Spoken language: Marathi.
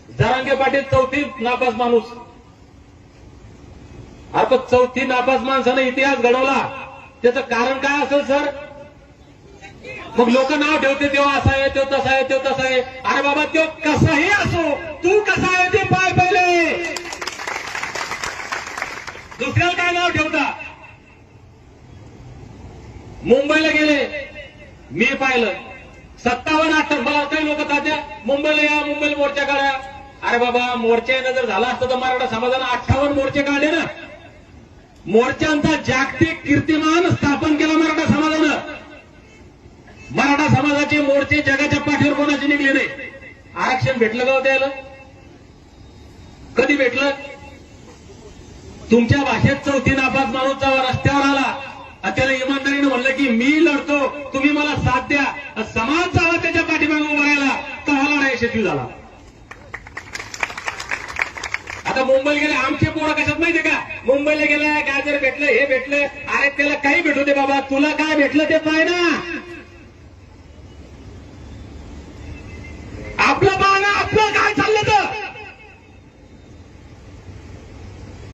जरांगे पाटील चौथी नापास माणूस. अरे पण चौथी नापास माणसानं इतिहास घडवला, त्याचं कारण काय असेल सर? मग लोक नाव ठेवते तेव्हा असा आहे, तो तसा आहे, तो तसा आहे. अरे बाबा तो कसाही असो, तू कसा आहे ते पाय पहिले. दुसऱ्याला काय नाव ठेवता? मुंबईला गेले, मी पाहिलं 57-58 मला काही लोक तात्या मुंबईला या, मुंबईला मोर्चा काढा. अरे बाबा मोर्चाने जर झाला असतं तर मराठा समाजानं 58 मोर्चे काढले ना. मोर्चांचा जागतिक कीर्तिमान स्थापन केला मराठा समाजानं. मराठा समाजाचे मोर्चे जगाच्या पाठीवर कोणाचे निघले नाही. आरक्षण भेटलं का त्याला? कधी भेटलं? तुमच्या भाषेत चौथी नापास माणूस रस्त्यावर आला, त्याला इमानदारीने म्हणलं की मी लढतो, तुम्ही मला साथ द्या, समाज जावा त्याच्या पाठीमागे उभा राहिला, तर हा लढा यशस्वी झाला. आता मुंबईला गेले आमचे पोरं कशात माहितीये का? मुंबईला गेलाय, गाजर भेटलं, हे भेटलं. अरे त्याला काही भेटू दे बाबा, तुला काय भेटलं ते पाय ना.